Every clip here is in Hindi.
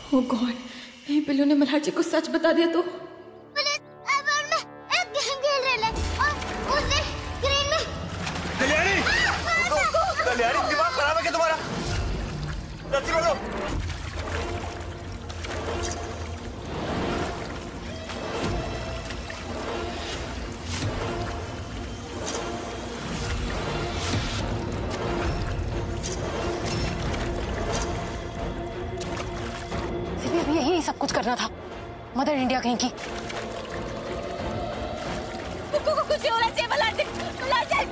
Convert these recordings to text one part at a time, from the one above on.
ओह गॉड, नहीं पिल्लू ने मल्हार जी को सच बता दिया तो? पुलिस, अब और मैं एक गेम खेल रहे हैं और उसने स्क्रीन में कल्याणी, कल्याणी दिमाग खराब है क्या तुम्हारा? रस्सी पकड़ो। यही सब कुछ करना था, मदर इंडिया कहीं की। कुछ नहीं होना चाहिए मल्हार जी, मल्हार जी।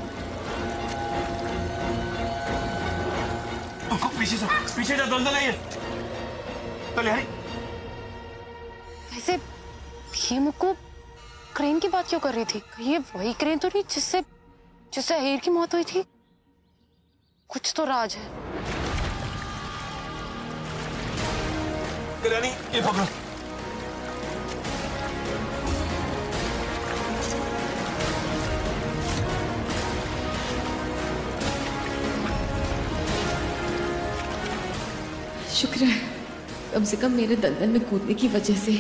पीछे जा, दलदल है ये। कल्याणी, वैसे ये मुक्को क्रेन की बात क्यों कर रही थी? ये वही क्रेन तो नहीं जिससे अहीर की मौत हुई थी? कुछ तो राज है। कल्याणी, ये पकड़ो। शुक्र है कम से कम मेरे दलदल में कूदने की वजह से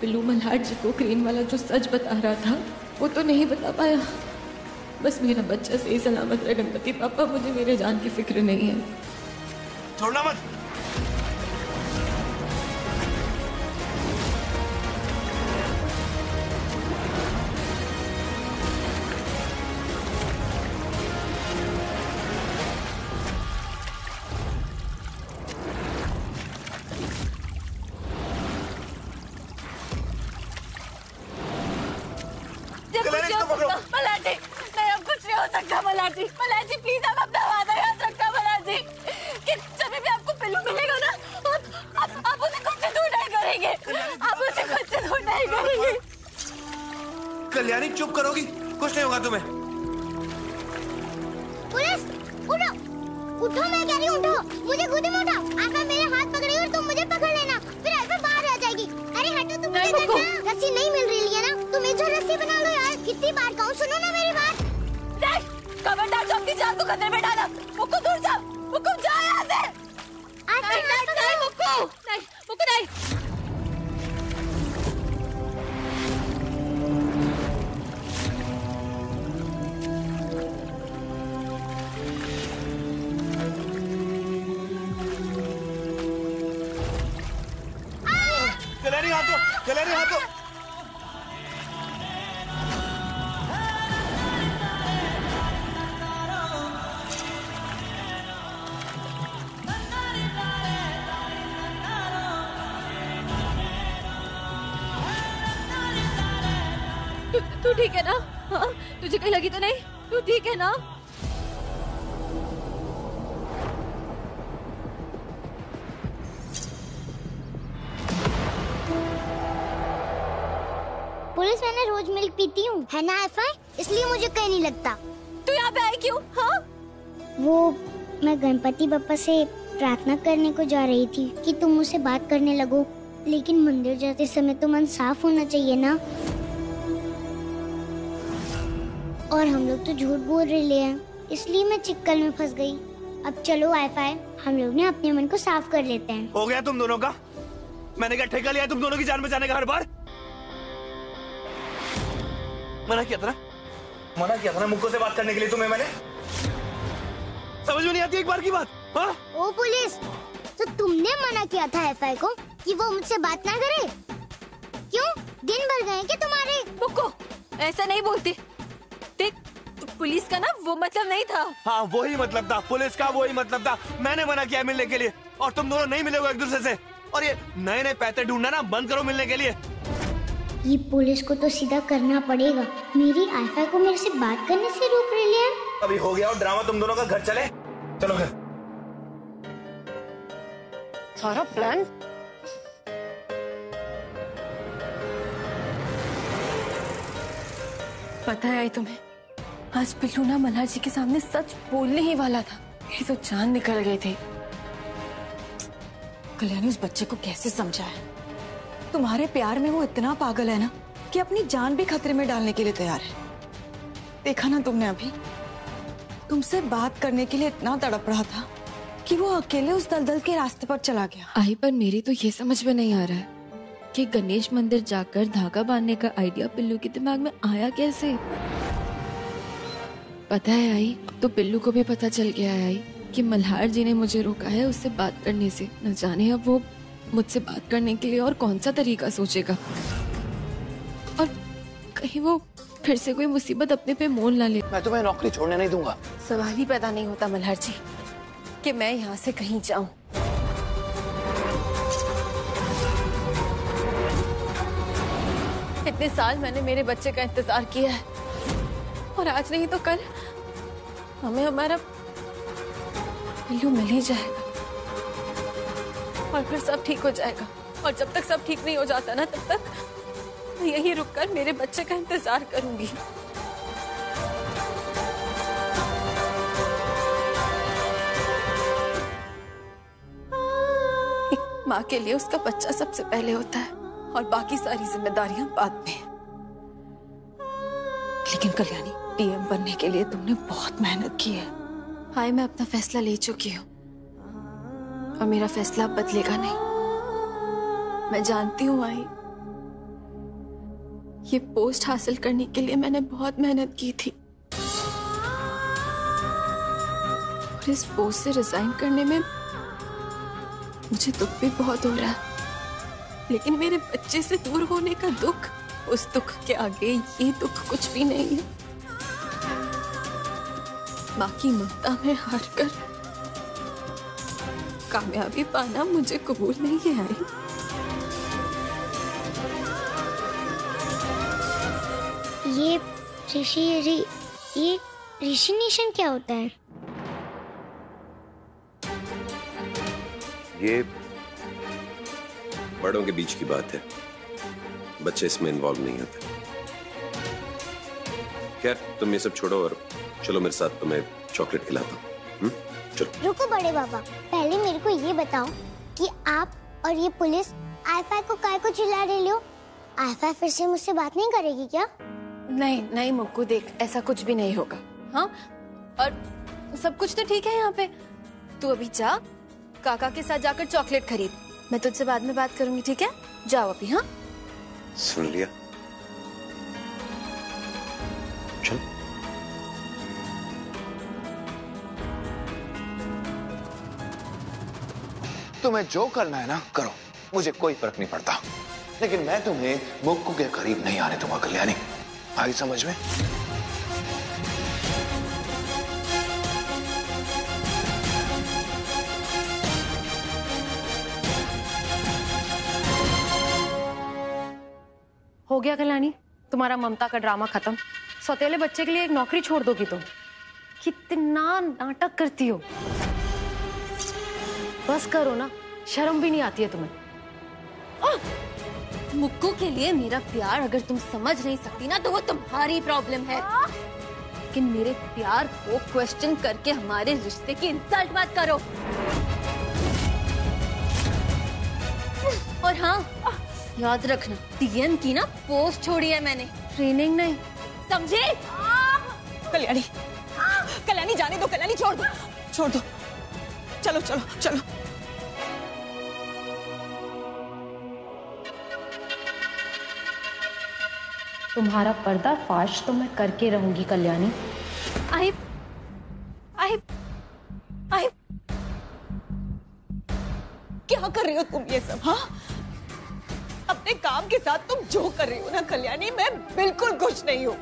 पिल्लू मल्हार जी को क्रेन वाला जो सच बता रहा था वो तो नहीं बता पाया। बस मेरा बच्चा सही सलामत रहे गणपति पापा, मुझे मेरे जान की फिक्र नहीं है। छोड़ना मत। मल्हार जी, नहीं अब कुछ नहीं हो सकता मल्हार जी। मल्हार जी प्लीज आप अपना वादा याद रखना मल्हार जी, कि जब भी आपको पिल्लू मिलेगा ना आप उसे खुद से दूर नहीं करेंगे, आप उसे खुद से दूर नहीं करेंगे। कल्याणी चुप करोगी? कुछ नहीं होगा तुम्हें। पुलिस, उठो उठो, मैं कह रही हूँ उठो, मुझे गोदी में उठाओ। आप मेरे हाथ पकड़े और तुम मुझे पकड़ लेना, फिर ऐसे बाहर आ जाएगी। अरे हटो तुम, मुझे देखना। रस्सी नहीं मिल रही है ना, तुम इधर रस्सी बना लो यार। कितनी बार कहूँ, सुनो ना मेरी बात। नहीं, खबरदार जो अपनी जान को खतरे में डाला। मुक्कू दूर जाओ, मुक्कू जाओ यहाँ से। नहीं मुक्कू, नहीं मुक्कू नहीं। कल्याणी हाथ दो, कल्याणी हाथ दो। तू ठीक है ना? हाँ, तुझे कहीं लगी तो नहीं? तू ठीक है ना? पुलिस, मैंने रोज मिल्क पीती हूँ, है ना एफआई, इसलिए मुझे कहीं नहीं लगता। तू यहाँ पे आई क्यों? हाँ, वो मैं गणपति बप्पा से प्रार्थना करने को जा रही थी कि तुम मुझसे बात करने लगो, लेकिन मंदिर जाते समय तो मन साफ होना चाहिए ना। और हम लोग तो झूठ बोल रहे हैं, इसलिए मैं चिक्कल में फंस गई। अब चलो एफआई, हम लोग ने अपने मन को साफ कर लेते हैं। हो गया तुम दोनों का? मैंने क्या ठेका लिया तुम दोनों की जान बचाने का हर बार? मना किया था ना मुक्को से बात करने के लिए तुम्हें मैंने। समझ में नहीं आती एक बार की बात? हाँ? ओ पुलिस, तो तुमने मना किया था एफआई को कि वो मुझसे बात ना करे? क्यों, दिन भर गए क्या तुम्हारे? मुक्को ऐसा नहीं बोलती। देख, पुलिस का ना वो मतलब नहीं था। हाँ वही मतलब था, पुलिस का वही मतलब था। मैंने मना किया मिलने के लिए और तुम दोनों नहीं मिलोगे एक दूसरे से। और ये नए नए पैसे ढूंढना ना बंद करो मिलने के लिए। ये पुलिस को तो सीधा करना पड़ेगा। मेरी एफआई को मेरे से बात करने से रोक रही है। अभी हो गया और ड्रामा तुम दोनों का। घर चले, चलो घर। सारा प्लान पता है तुम्हें, आज पिल्लू ना मल्हार जी के सामने सच बोलने ही वाला था। मेरी तो जान निकल गई थी। कल्याणी उस बच्चे को कैसे समझाए? तुम्हारे प्यार में वो इतना पागल है ना कि अपनी जान भी खतरे में डालने के लिए तैयार है। देखा ना तुमने, अभी तुमसे बात करने के लिए इतना तड़प रहा था कि वो अकेले उस दलदल के रास्ते पर चला गया। आई पर मेरी तो ये समझ में नहीं आ रहा है कि गणेश मंदिर जाकर धागा बांधने का आइडिया पिल्लू के दिमाग में आया कैसे। पता है आई, तो पिल्लू को भी पता चल गया है आई कि मल्हार जी ने मुझे रोका है उससे बात करने से। न जाने अब वो मुझसे बात करने के लिए और कौन सा तरीका सोचेगा, और कहीं वो फिर से कोई मुसीबत अपने पे मोल ना ले। मैं तुम्हें नौकरी छोड़ने नहीं दूंगा। सवाल ही पैदा नहीं होता मल्हार जी कि मैं यहाँ से कहीं जाऊं। इतने साल मैंने मेरे बच्चे का इंतजार किया है, और आज नहीं तो कल हमें हमारा पिल्लू मिल ही जाएगा, और फिर सब ठीक हो जाएगा। और जब तक सब ठीक नहीं हो जाता ना, तब तक मैं यहीं रुककर मेरे बच्चे का इंतजार करूंगी। एक माँ के लिए उसका बच्चा सबसे पहले होता है, और बाकी सारी जिम्मेदारियां बाद में। लेकिन कल्याणी, डीएम बनने के लिए तुमने बहुत मेहनत की है। हाय, मैं अपना फैसला ले चुकी हूँ और मेरा फैसला अब बदलेगा नहीं। मैं जानती हूँ आई, ये पोस्ट हासिल करने के लिए मैंने बहुत मेहनत की थी, और इस पोस्ट से रिजाइन करने में मुझे दुख भी बहुत हो रहा है। लेकिन मेरे बच्चे से दूर होने का दुख, उस दुख के आगे ये दुख कुछ भी नहीं है। माँ की ममता में हारकर कामयाबी पाना मुझे कबूल नहीं है आई। ये ऋषि नेशन क्या होता है? ये बड़ों के बीच की बात है, बच्चे इसमें इन्वॉल्व नहीं होते। खैर, तुम ये सब छोड़ो और चलो मेरे साथ, तुम्हें चॉकलेट खिलाता हूँ। चलो। रुको बड़े बाबा, पहले मेरे को ये बताओ कि आप और ये पुलिस आईफाई को काय को चिल्ला रही हो? आईफाई फिर से मुझसे बात नहीं करेगी क्या? नहीं नहीं मुक्कू, देख ऐसा कुछ भी नहीं होगा। हाँ, और सब कुछ तो ठीक है यहाँ पे। तू अभी जा, काका के साथ जाकर चॉकलेट खरीद। मैं तुझसे बाद में बात करूंगी, ठीक है? जाओ अभी। हाँ, सुन लिया। चल। तुम्हें जो करना है ना करो, मुझे कोई फर्क नहीं पड़ता, लेकिन मैं तुम्हें मुक्कू के करीब नहीं आने दूंगा कल्याणी। आई समझ में? हो गया कल्याणी, तुम्हारा ममता का ड्रामा खत्म। सौतेले बच्चे के लिए एक नौकरी छोड़ दोगी तुम? कितना नाटक करती हो। बस करो ना, शर्म भी नहीं आती है तुम्हें? मुक्कू के लिए मेरा प्यार अगर तुम समझ नहीं सकती ना, तो वो तुम्हारी प्रॉब्लम है। लेकिन मेरे प्यार को क्वेश्चन करके हमारे रिश्ते की इंसल्ट मत करो। और हाँ, याद रखना, डीएम की ना पोस्ट छोड़ी है मैंने, ट्रेनिंग नहीं, समझे? कल्याणी, कल्याणी जाने दो, कल्याणी छोड़ दो, छोड़ दो। चलो चलो चलो। तुम्हारा पर्दाफाश तो मैं करके रहूंगी कल्याणी। आई क्या कर रही हो तुम ये सब? हाँ, अपने काम के साथ तुम जो कर रही हो ना कल्याणी, मैं बिल्कुल खुश नहीं हूँ।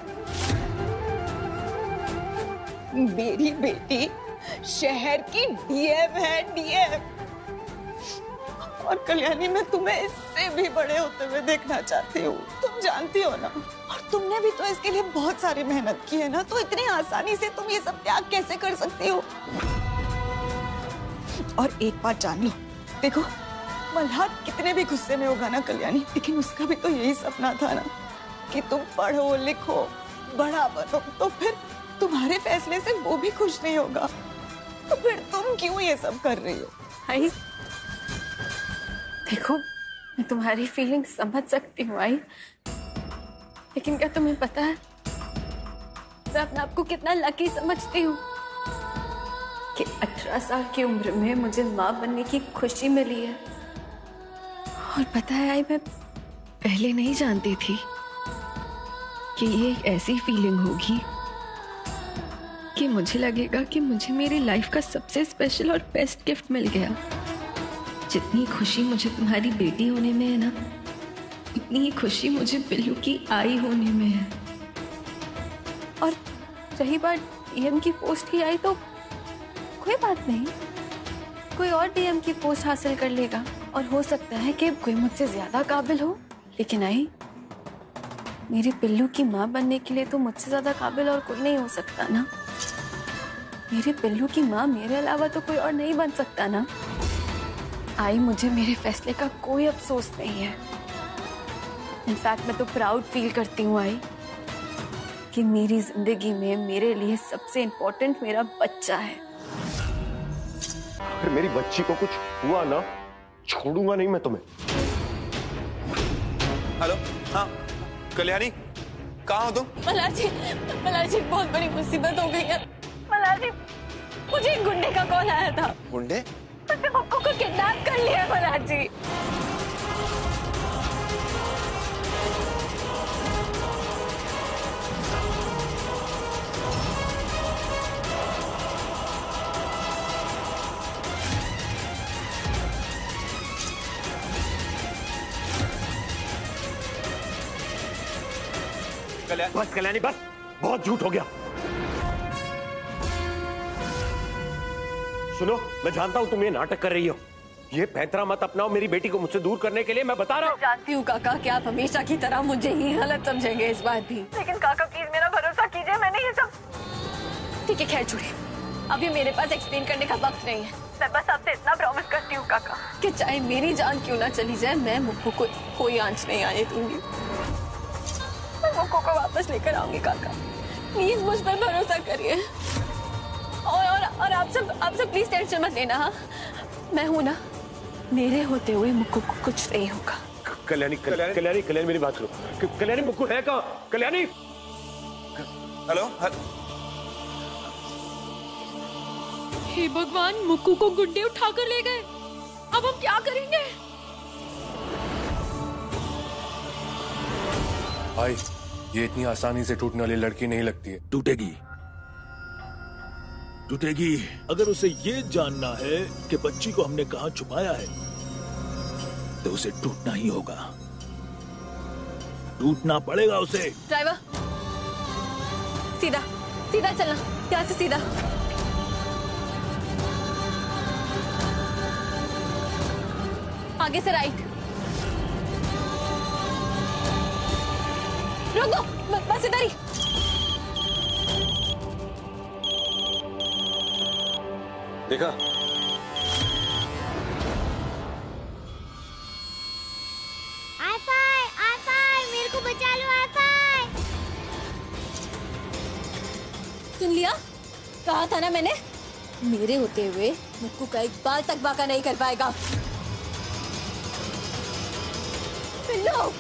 मेरी बेटी शहर की डीएम है, डीएम। और कल्याणी, मैं तुम्हें इससे भी बड़े होते हुए देखना चाहती हूँ, तुम जानती हो ना। और तुमने भी तो इसके लिए बहुत सारी मेहनत की है ना, तो इतनी आसानी से तुम ये सब त्याग कैसे कर सकती हो? और एक बात जान लो, देखो मल्हार कितने भी गुस्से में होगा ना कल्याणी, लेकिन उसका भी तो यही सपना था ना कि तुम पढ़ो लिखो बड़ा बनो। तो फिर तुम्हारे फैसले से वो भी खुश नहीं होगा, तो फिर तुम क्यों ये सब कर रही हो? आई, देखो मैं तुम्हारी फीलिंग समझ सकती हूँ आई, लेकिन क्या तुम्हें पता है मैं अपने आप को कितना लकी समझती हूँ कि 18 साल की उम्र में मुझे माँ बनने की खुशी मिली है। और पता है आई, मैं पहले नहीं जानती थी कि ये एक ऐसी फीलिंग होगी कि मुझे लगेगा कि मुझे मेरी लाइफ का सबसे स्पेशल और बेस्ट गिफ्ट मिल गया। जितनी खुशी मुझे तुम्हारी बेटी होने में है ना, इतनी ही खुशी मुझे बिल्लू की आई होने में है। और रही बात डीएम की पोस्ट की आई, तो कोई बात नहीं, कोई और डीएम की पोस्ट हासिल कर लेगा और हो सकता है कि कोई मुझसे ज्यादा काबिल हो। लेकिन आई, मेरी बिल्लू की माँ बनने के लिए तो मुझसे ज्यादा काबिल और कोई नहीं हो सकता ना। मेरे बिल्लू की माँ मेरे अलावा तो कोई और नहीं बन सकता ना। आई, मुझे मेरे फैसले का कोई अफसोस नहीं है। इनफैक्ट मैं तो प्राउड फील करती हूँ आई कि मेरी जिंदगी में मेरे लिए सबसे इम्पोर्टेंट मेरा बच्चा है। अगर मेरी बच्ची को कुछ हुआ ना, छोड़ूंगा नहीं मैं तुम्हें। हेलो, हाँ कल्याणी, कहाँ हो तुम? मल्हार जी बहुत बड़ी मुसीबत हो गई है। मल्हार जी, मुझे एक गुंडे का कॉल आया था। गुंडे? उसने मुक्कू को किडनैप कर लिया है मल्हार जी। बस कल्याणी, बस, बहुत झूठ हो गया। सुनो, मैं जानता हूं तुम ये नाटक कर रही हो। ये पैंतरा मत अपनाओ मेरी बेटी को मुझसे दूर करने के लिए, मैं बता रहा हूँ। जानती हूँ काका कि आप हमेशा की तरह मुझे ही गलत समझेंगे इस बार भी, लेकिन काका प्लीज मेरा भरोसा कीजिए, मैंने ये सब। ठीक है, खैर छोड़िए, अभी मेरे पास एक्सप्लेन करने का वक्त नहीं है। मैं बस आपसे इतना प्रॉमिस करती हूँ काका कि चाहे मेरी जान क्यों ना चली जाए, मैं मुक्कू को कोई आंच नहीं आने दूंगी। मुक्कू को वापस लेकर आऊंगी काका, प्लीज मुझ पर भरोसा करिए। और आप सब प्लीज टेंशन मत लेना। हाँ, मैं हूं ना, मेरे होते हुए मुक्कू को कुछ नहीं होगा। कल्याणी मेरी बात सुनो। कल्याणी, मुक्कू है कहाँ? कल्याणी। हेलो। हे भगवान, मुक्कू को गुंडे उठाकर ले गए। अब हम क्या करेंगे? भाई, ये इतनी आसानी से टूटने वाली लड़की नहीं लगती है। टूटेगी अगर उसे ये जानना है कि बच्ची को हमने कहाँ छुपाया है, तो उसे टूटना ही होगा, टूटना पड़ेगा उसे। ड्राइवर, सीधा चलना, यहाँ से सीधा। आगे से राइट। रुको, बस इधर ही। देखा? आई मेरे को बचा लो, आई। सुन लिया? कहा था ना मैंने, मेरे होते हुए मुक्कू का एक बाल तक बाका नहीं कर पाएगा। पिल्लू,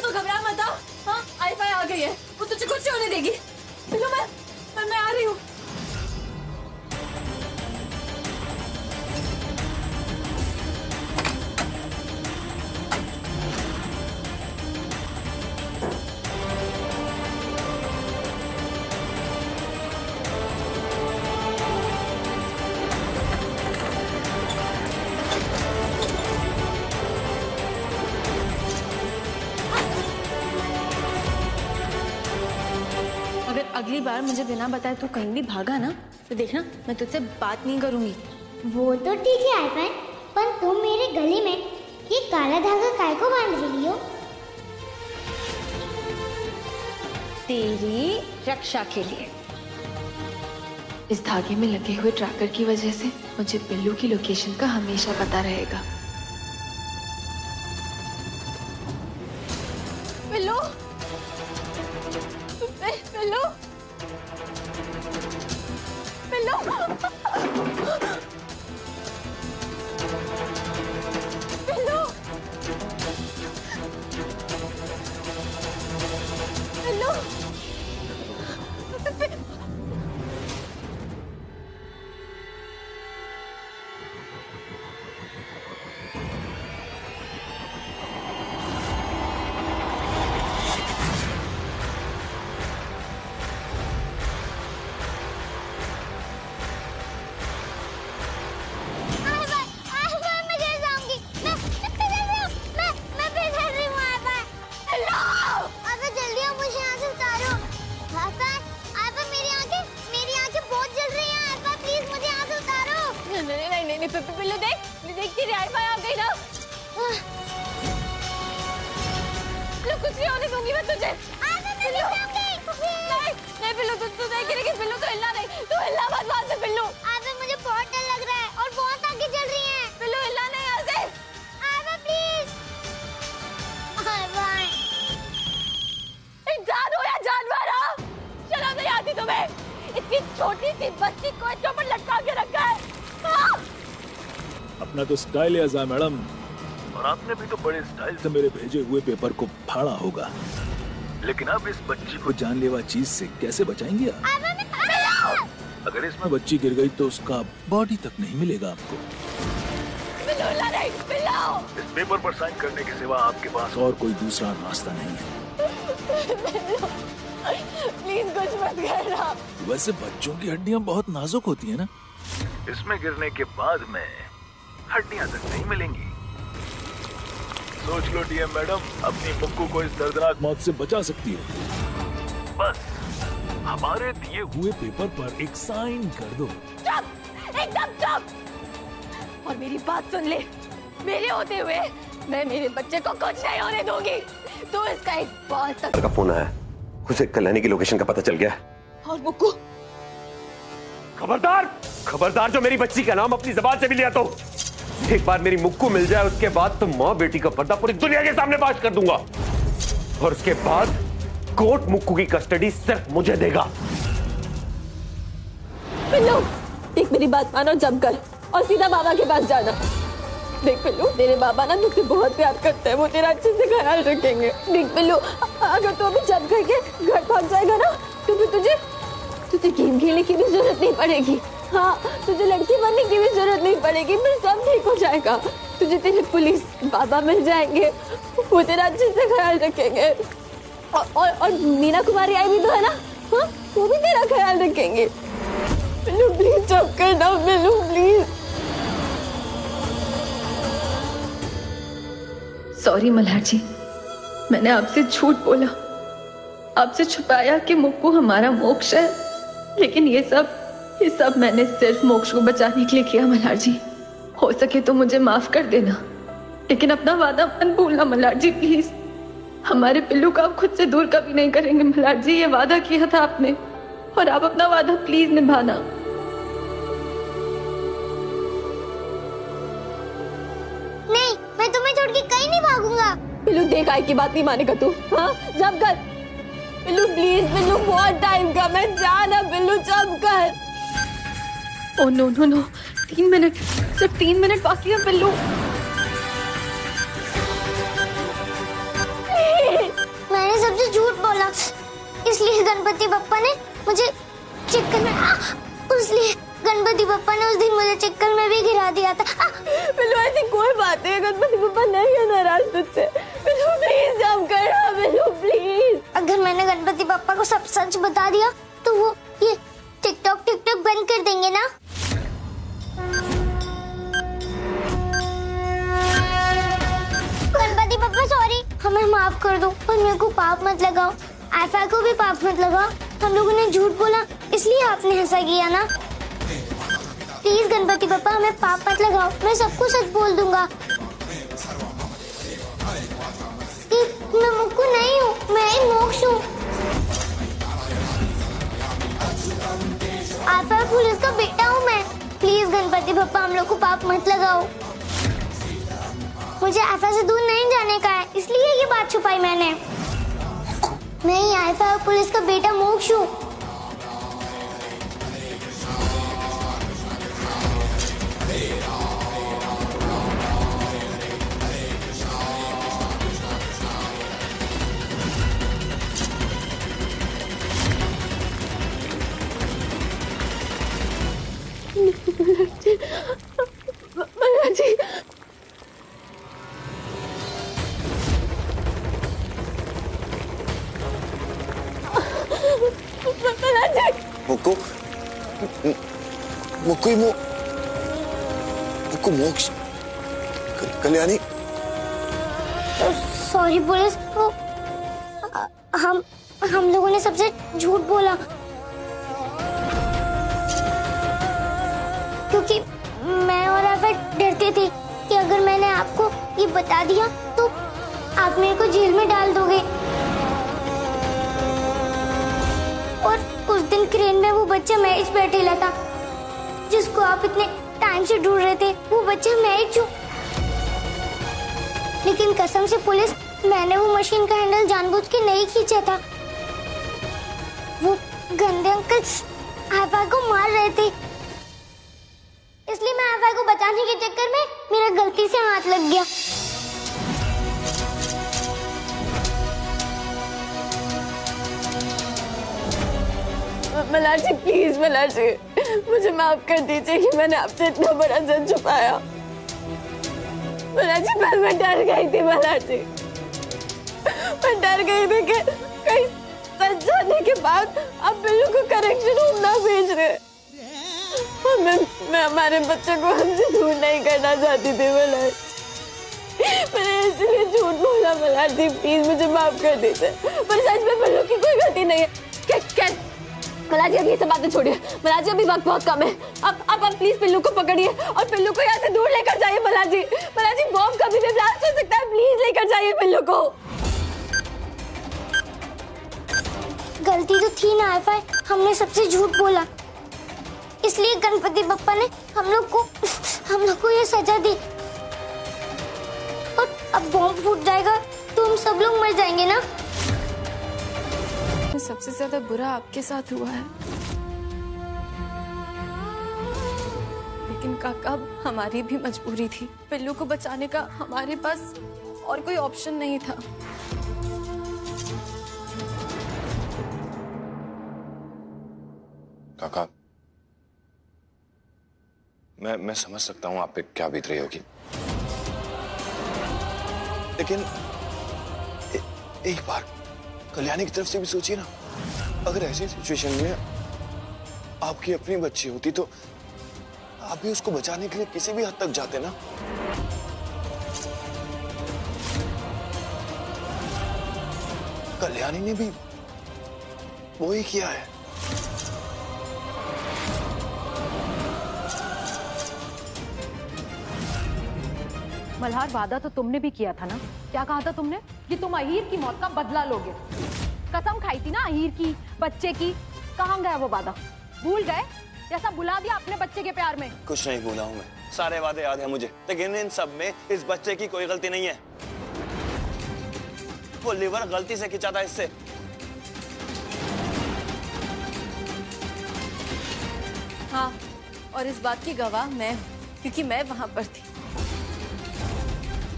तो घबरा मत। हाँ, आई-फाई आ गई है, वो तुझे कुछ नहीं होने देगी। पिल्लू, मैं आ रही हूँ। अगली बार मुझे बिना बताए तू कहीं भी भागा ना, तो देखना मैं तुझसे बात नहीं करूंगी। वो तो ठीक है आई, पर तुम मेरे गले में ये काला धागा काय को बांध रही हो? तेरी रक्षा के लिए। इस धागे में लगे हुए ट्रैकर की वजह से मुझे बिल्लू की लोकेशन का हमेशा पता रहेगा। बिल्लू, बिल्लू, बिल्लू, बिल्लू, बिल्लू, पिल्लू देख तेरी आईफा आ गई ना। कुछ नहीं होने दूंगी मैं तुझे। नहीं पिल्लू तू देख रही, पिल्लू तो हिलना नहीं, तू हिलना मत वहां से पिल्लू। आवे मुझे बहुत डर लग रहा है और बहुत आगे चल रही है। पिल्लू हिलना नहीं यहाँ से। आवे प्लीज। इंसान हो या जानवर हो, शर्म नहीं आती तुम्हें? इतनी छोटी सी बच्ची को इसके ऊपर लटका के रखा है। अपना तो स्टाइल है अज़ा मैडम, और आपने भी तो बड़े स्टाइल से मेरे भेजे हुए पेपर को फाड़ा होगा, लेकिन अब इस बच्ची को जानलेवा चीज से कैसे बचाएंगे आप? अगर इसमें बच्ची गिर गई तो उसका बॉडी तक नहीं मिलेगा आपको। इस पेपर पर साइन करने के सिवा आपके पास और कोई दूसरा रास्ता नहीं है। प्लीज कुछ मत करना। वैसे बच्चों की हड्डियां बहुत नाजुक होती है ना, इसमें गिरने के बाद में हड्डियां तक नहीं मिलेंगी। सोच लो डीएम मैडम, अपनी मुक्कू को इस दर्दनाक मौत से बचा सकती हो। बस हमारे दिए हुए पेपर पर एक साइन कर दो। चुप, एकदम चुप। और मेरी बात सुन ले, मेरे होते हुए मैं मेरे बच्चे को कुछ नहीं होने दूंगी। तो इसका एक बाल तक का फोन आया, उसे कल्याणी की लोकेशन का पता चल गया। और मुक्कू, खबरदार खबरदार, जो मेरी बच्ची का नाम अपनी जबान से भी लिया तो एक बार मेरी मुक्कू मिल जाए, उसके बाद तो माँ बेटी का पर्दा पूरी दुनिया के सामने फाश कर दूंगा, और उसके बाद कोर्ट मुक्कू की कस्टडी सिर्फ मुझे देगा। पिल्लू, एक मेरी बात मानो, जमकर और सीधा बाबा के पास जाना। देख पिल्लू, तेरे बाबा ना तुझसे बहुत प्यार करते हैं, वो तेरा अच्छे से ख्याल रखेंगे। देख पिल्लू, अगर तू अभी जम करके घर पहुंच जाएगा ना, तो फिर तुझे गेम खेलने की भी जरूरत नहीं पड़ेगी। हाँ, तुझे लड़की बनने की भी जरूरत नहीं पड़ेगी, फिर सब ठीक हो जाएगा। तुझे तेरे पुलिस बाबा मिल जाएंगे, वो तेरा अच्छे से ख्याल रखेंगे। और मीना कुमारी आई भी तो है ना, हाँ, वो भी तेरा ख्याल रखेंगे। पिल्लू प्लीज चुप कर दो, पिल्लू प्लीज। सॉरी मल्हार जी, मैंने आपसे झूठ बोला, आपसे छुपाया कि मुक्कू हमारा मोक्ष है, लेकिन ये सब मैंने सिर्फ मोक्ष को बचाने के लिए किया। मल्हार जी, हो सके तो मुझे माफ कर देना, लेकिन अपना वादा मत भूलना मल्हार जी प्लीज। हमारे पिल्लू को आप खुद से दूर कभी नहीं करेंगे मल्हार जी, ये वादा किया था आपने, और आप अपना वादा प्लीज निभाना। नहीं, मैं तुम्हें छोड़ के कहीं नहीं भागूंगा। पिल्लू देख, आई की बात नहीं मानेगा तू, हाँ जब कर। पिल्लू प्लीज, पिल्लू बहुत टाइम कम है, जाना पिल्लू, जब कर। Oh no no no, 3 minute, सिर्फ 3 मिनट बाकी है पिल्लू। मैंने सबसे झूठ बोला, इसलिए गणपति बप्पा ने मुझे चक्कर में उसलिए गणपति बप्पा ने उस दिन मुझे चक्कर में भी गिरा दिया था। पिल्लू ऐसी कोई बात नहीं है, गणपति बप्पा नहीं है नाराज तुझसे। पिल्लू प्लीज जब कर, पिल्लू प्लीज। अगर मैंने गणपति बप्पा को सब सच बता दिया तो वो ये टिकटॉक बंद कर देंगे ना। गणपति बप्पा सॉरी, हमें माफ कर दो, और मेरे को पाप मत लगाओ, आयफा को भी पाप मत लगाओ। हम लोगों ने झूठ बोला, इसलिए आपने ऐसा किया ना। प्लीज गणपति बप्पा, हमें पाप मत लगाओ, मैं सबको सच बोल दूंगा। मैं मुक्कू नहीं हूँ, मैं ही मोक्ष हूँ। आयफा पुलिस का बेटा हूँ मैं। प्लीज गणपति बप्पा, हम लोग को पाप मत लगाओ। मुझे आयफा से दूर नहीं जाने का है, इसलिए ये बात छुपाई मैंने। नहीं, आयफा पुलिस का बेटा मोक्ष हूँ। कोई मोक्ष। कल्याणी सॉरी पुलिस, वो हम लोगों ने सबसे झूठ बोला क्योंकि मैं और आफा डरते थे कि अगर मैंने आपको ये बता दिया तो आप मेरे को जेल में डाल दोगे। और उस दिन क्रेन में वो बच्चा महेश बैठेला था जिसको आप इतने टाइम से ढूंढ रहे थे, वो बच्चा महेश जो। लेकिन कसम से पुलिस, मैंने वो मशीन का हैंडल जानबूझ के नहीं खींचा था। वो गंदे अंकल आफा को मार रहे थे, इसलिए मैं आफा को बचाने के चक्कर में मेरा गलती से हाथ लग गया। मल्हार जी प्लीज, मल्हार जी मुझे माफ कर दीजिए कि मैंने आपसे इतना बड़ा सच छुपाया। मल्हार जी पर मैं डर गई थी, मल्हार जी मैं डर गई थी कि कहीं सच जानने के बाद आप बिल्लू को करेक्शन होम ना भेज रहे। मैं हमारे बच्चे को हमसे दूर नहीं करना चाहती थी मल्हार, मैंने इसलिए झूठ बोला। मल्हार जी प्लीज मुझे माफ कर दीजिए, पर सच में बिल्लू की कोई गलती नहीं है। मल्हार जी अभी ये सब बातें छोड़िए, मल्हार जी अभी वक्त बहुत कम है। आप प्लीज पिल्लू को पकड़िए और पिल्लू को यहाँ से दूर लेकर जाइए। मल्हार जी बॉम्ब कभी भी ब्लास्ट हो सकता है, प्लीज लेकर जाइए पिल्लू को। गलती तो थी ना आफा, हमने सबसे झूठ बोला, इसलिए गणपति बप्पा ने हम लोग को ये सजा दी। और अब बॉम्ब फूट जाएगा तो हम सब लोग मर जाएंगे ना। सबसे ज्यादा बुरा आपके साथ हुआ है, लेकिन काका हमारी भी मजबूरी थी। पिल्लू को बचाने का हमारे पास और कोई ऑप्शन नहीं था। काका मैं समझ सकता हूँ आप पे क्या बीत रही होगी, लेकिन एक बार कल्याणी की तरफ से भी सोचिए ना। अगर ऐसी सिचुएशन में आपकी अपनी बच्ची होती तो आप भी उसको बचाने के लिए किसी भी हद तक जाते ना। कल्याणी ने भी वो ही किया है। मल्हार, वादा तो तुमने भी किया था ना? क्या कहा था तुमने कि तुम अहीर की मौत का बदला लोगे? कसम खाई थी ना अहीर की, बच्चे की। कहाँ गया वो वादा? भूल गए या सब भुला दिया अपने बच्चे के प्यार में? कुछ नहीं भूला हूं मैं, सारे वादे याद है मुझे, लेकिन इन सब में इस बच्चे की कोई गलती नहीं है। वो लिवर गलती से खिंचा था इससे। हाँ, और इस बात की गवाह मैं, क्योंकि मैं वहां पर थी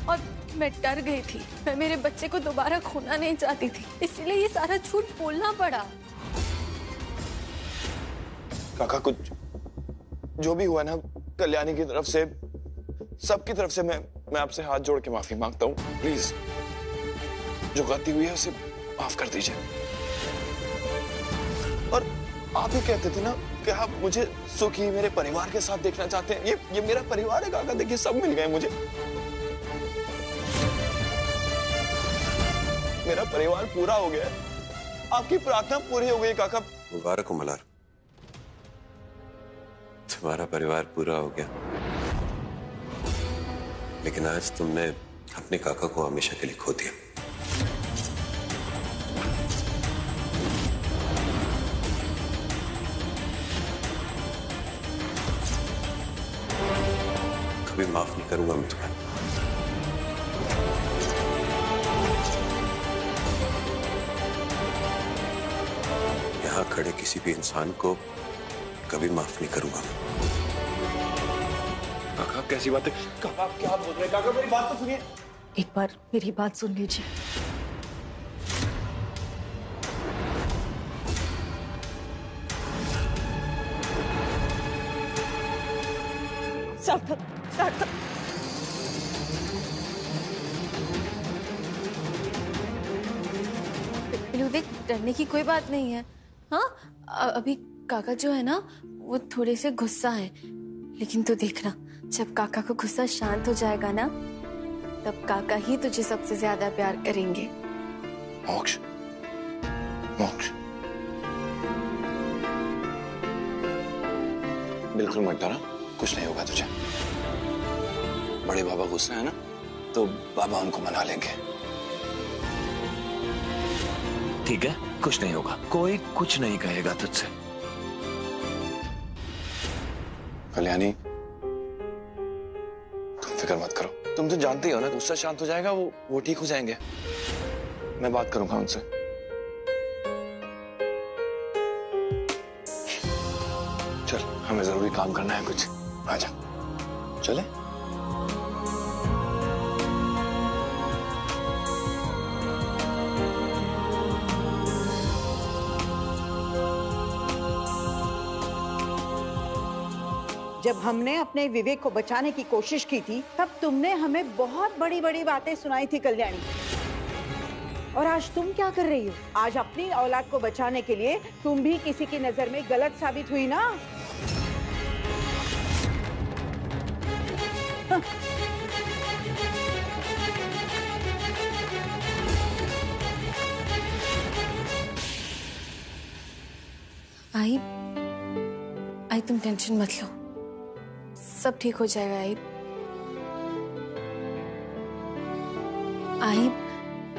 और मैं डर गई थी। मैं मेरे बच्चे को दोबारा खोना नहीं चाहती थी, इसलिए ये सारा झूठ बोलना पड़ा। काका कुछ जो भी हुआ ना, कल्याणी की तरफ से, सबकी तरफ से मैं आपसे हाथ जोड़ के माफी मांगता हूँ। प्लीज जो गलती हुई है उसे माफ कर दीजिए। और आप ही कहते थे ना कि आप मुझे सुखी मेरे परिवार के साथ देखना चाहते हैं। ये मेरा परिवार है काका, देखिए सब मिल गए मुझे। मेरा परिवार पूरा हो गया, आपकी प्रार्थना पूरी हो गई काका। मुबारक हो मल्हार, तुम्हारा परिवार पूरा हो गया, लेकिन आज तुमने अपने काका को हमेशा के लिए खो दिया। कभी माफ नहीं करूंगा मैं तुम्हें। यहां खड़े किसी भी इंसान को कभी माफ नहीं करूंगा। काका आप कैसी बात है? काका आप क्या बोल रहे हैं? काका मेरी बात तो सुनिए। एक बार मेरी बात सुन लीजिए। देख, डरने की कोई बात नहीं है। हाँ, अभी काका जो है ना वो थोड़े से गुस्सा है, लेकिन तू देखना, जब काका को गुस्सा शांत हो जाएगा ना, तब काका ही तुझे सबसे ज्यादा प्यार करेंगे। मोक्ष, मोक्ष, बिल्कुल मत डरा, कुछ नहीं होगा तुझे। बड़े बाबा गुस्सा है ना, तो बाबा उनको मना लेंगे। ठीक है, कुछ नहीं होगा, कोई कुछ नहीं कहेगा तुझसे। कल्याणी, तुम फिक्र मत करो, तुम तो जानते ही हो ना, गुस्सा शांत हो जाएगा, वो ठीक हो जाएंगे। मैं बात करूंगा उनसे। चल, हमें जरूरी काम करना है कुछ, आजा, चले। जब हमने अपने विवेक को बचाने की कोशिश की थी, तब तुमने हमें बहुत बड़ी बड़ी बातें सुनाई थी कल्याणी। और आज तुम क्या कर रही हो? आज अपनी औलाद को बचाने के लिए तुम भी किसी की नजर में गलत साबित हुई ना। आई तुम टेंशन मत लो, सब ठीक हो जाएगा। आई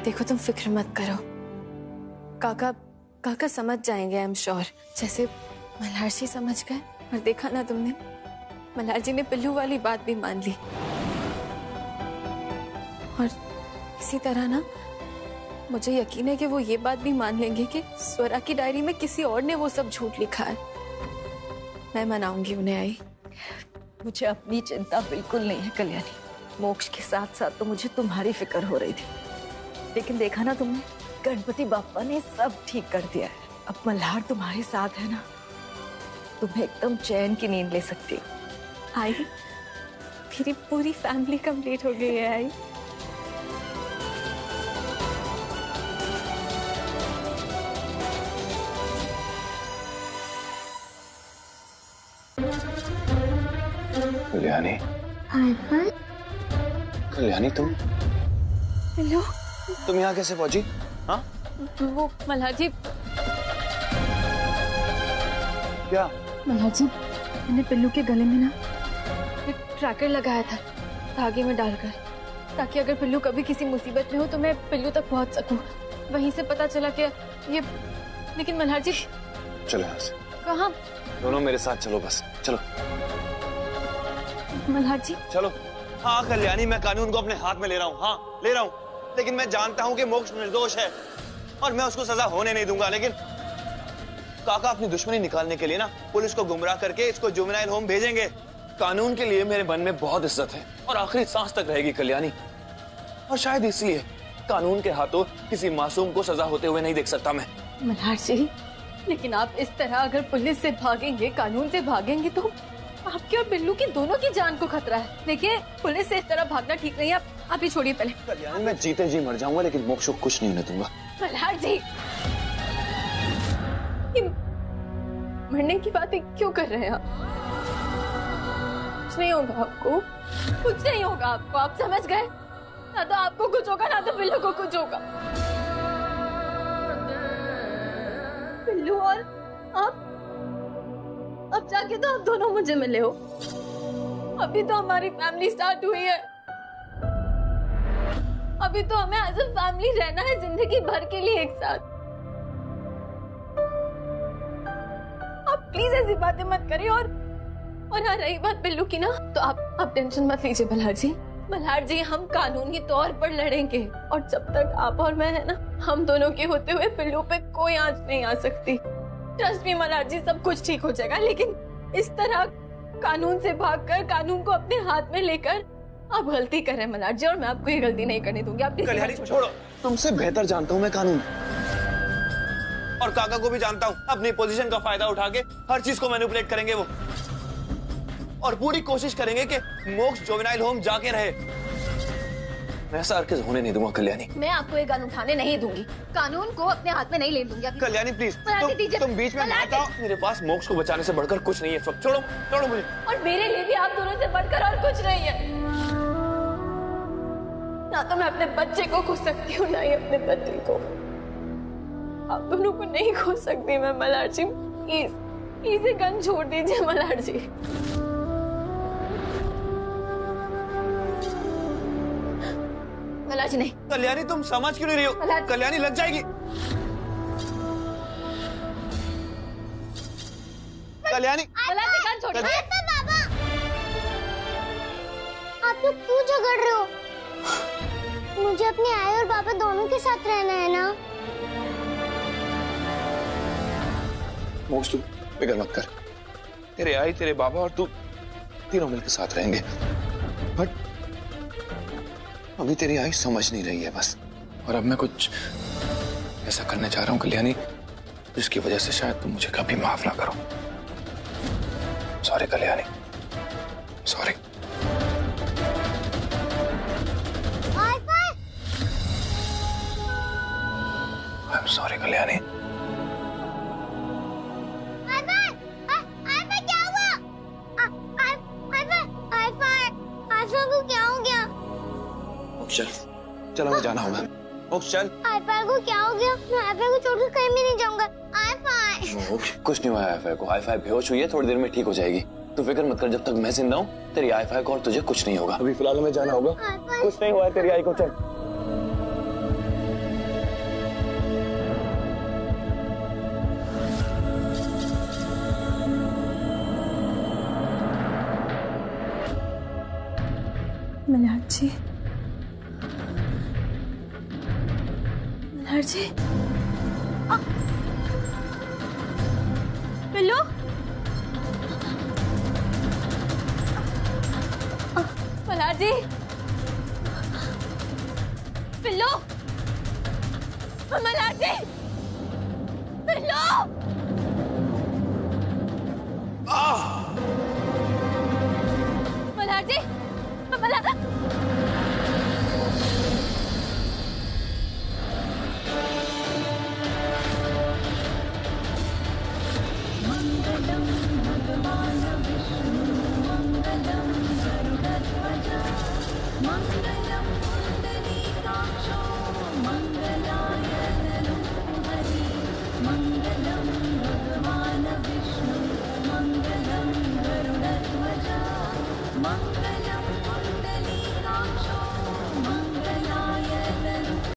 देखो, तुम फिक्र मत करो, काका समझ जाएंगे, आई एम श्योर। जैसे मल्हार जी समझ गए, और देखा ना तुमने, मल्हार जी ने पिल्लू वाली बात भी मान ली। और इसी तरह ना, मुझे यकीन है कि वो ये बात भी मान लेंगे कि स्वरा की डायरी में किसी और ने वो सब झूठ लिखा है। मैं मनाऊंगी उन्हें। आई मुझे अपनी चिंता बिल्कुल नहीं है कल्याणी, मोक्ष के साथ साथ तो मुझे तुम्हारी फिक्र हो रही थी, लेकिन देखा ना तुमने, गणपति बाप्पा ने सब ठीक कर दिया है। अब मल्हार तुम्हारे साथ है ना, तुम्हें एकदम चैन की नींद ले सकती हो। आई मेरी पूरी फैमिली कंप्लीट हो गई है। आई कल्याणी, कल्याणी, हेलो, तुम यहाँ कैसे पहुंची? हाँ, वो मल्हार जी, क्या? मल्हार जी, मैंने पिल्लू के गले में ना एक ट्रैकर लगाया था धागे में डालकर, ताकि अगर पिल्लू कभी किसी मुसीबत में हो तो मैं पिल्लू तक पहुंच सकूं। वहीं से पता चला कि ये, लेकिन मल्हार जी, चलो यहाँ से। कहाँ? दोनों मेरे साथ चलो, बस चलो। मल्हार जी, चलो। हाँ कल्याणी, मैं कानून को अपने हाथ में ले रहा हूँ, हाँ ले रहा हूँ, लेकिन मैं जानता हूँ कि मोक्ष निर्दोष है और मैं उसको सजा होने नहीं दूंगा। लेकिन काका अपनी दुश्मनी निकालने के लिए ना पुलिस को गुमराह करके इसको जुवेनाइल होम भेजेंगे। कानून के लिए मेरे मन में बहुत इज्जत है और आखिरी सांस तक रहेगी कल्याणी, और शायद इसलिए कानून के हाथों किसी मासूम को सजा होते हुए नहीं देख सकता मैं। मल्हार जी, लेकिन आप इस तरह अगर पुलिस से भागेंगे, कानून से भागेंगे, तो आपके और बिल्लू की दोनों की जान को खतरा है। देखिए, पुलिस से इस तरह भागना ठीक नहीं है। आप ही छोड़िए पहले। कल्याणी, मैं जीते जी मर जाऊंगा, लेकिन मोक्ष को कुछ नहीं होने दूंगा। मल्हार जी, मरने की बातें क्यों कर रहे हैं आप? कुछ नहीं होगा आपको, कुछ नहीं होगा आपको, आप समझ गए? ना तो आपको कुछ होगा, ना तो बिल्लू को कुछ होगा। बिल्लू और आप, अब जाके तो आप दोनों मुझे मिले हो। अभी तो हमारी फैमिली स्टार्ट हुई है, अभी तो हमें एज अ फैमिली रहना है जिंदगी भर के लिए एक साथ। आप प्लीज ऐसी बातें मत करिए। और हाँ, रही बात बिल्लू की ना, तो आप टेंशन मत लीजिए मल्हार जी। मल्हार जी, हम कानूनी तौर पर लड़ेंगे, और जब तक आप और मैं है ना, हम दोनों के होते हुए बिल्लू पे कोई आंच नहीं आ सकती। ट्रस्ट मी मल्हार जी, सब कुछ ठीक हो जाएगा। लेकिन इस तरह कानून से भागकर, कानून को अपने हाथ में लेकर आप गलती कर रहे हैं मल्हार जी, और मैं आपको ये गलती नहीं करने दूंगी। आप कल्याणी छोड़ो, तुमसे बेहतर जानता हूँ मैं कानून, और काका को भी जानता हूँ। अपनी पोजीशन का फायदा उठा के हर चीज को मैनिपुलेट करेंगे वो, और पूरी कोशिश करेंगे कि मोक्ष जुवेनाइल होम जाके रहे। मैं ऐसा हरगिज़ होने नहीं दूंगा कल्याणी। मैं आपको ये गन उठाने नहीं दूंगी, कानून को अपने हाथ में नहीं ले दूंगी अभी। कल्याणी प्लीज, तुम बीच में मत आओ। मेरे पास मोक्ष को बचाने से बढ़कर कुछ नहीं है इस वक्त। छोड़ो छोड़ो मुझे। और मेरे लिए भी आप दोनों से बढ़कर और कुछ नहीं है। ना तो मैं अपने बच्चे को खो सकती हूँ, ना ही अपने पति को। आप दोनों को नहीं खो सकती मैं मल्हार जी। इसे गन छोड़ दीजिए मल्हार जी। मल्हार जी नहीं। कल्याणी तुम समझ क्यों नहीं रही हो? कल्याणी लग जाएगी। कल्याणी मल्हार जी गन छोड़ दीजिए। बाबा आप लोग क्यों झगड़ रहे हो? मुझे अपनी आई और बाबा दोनों के साथ रहना है ना। मोक्ष तू फिक्र मत कर, तेरे आई तेरे बाबा और तू तीनों मिलकर साथ रहेंगे। बट अभी तेरी आई समझ नहीं रही है बस। और अब मैं कुछ ऐसा करने जा रहा हूँ कल्याणी जिसकी वजह से शायद तुम मुझे कभी माफ ना करो। Sorry Kalyani, sorry. I am sorry Kalyani. चल चल हमें जाना होगा। मोक्ष चल। आईफाई को क्या हो गया? मैं आईफाई को छोड़कर कहीं भी नहीं जाऊंगा। आईफाई मोक्ष कुछ नहीं हुआ है आईफाई को। आईफाई बेहोश हुई है, थोड़ी देर में ठीक हो जाएगी। तू फिक्र मत कर, जब तक मैं जिंदा हूँ तेरी आईफाई को और तुझे कुछ नहीं होगा। अभी फिलहाल हमें जाना होगा। कुछ नहीं हुआ है तेरी आई को। चल मल्हार जी, मल्हार जी। पिल्लू, मल्हार जी। पिल्लू, मल्हार जी। पिल्लू। मल्हार जी, मल्हार। मंगलम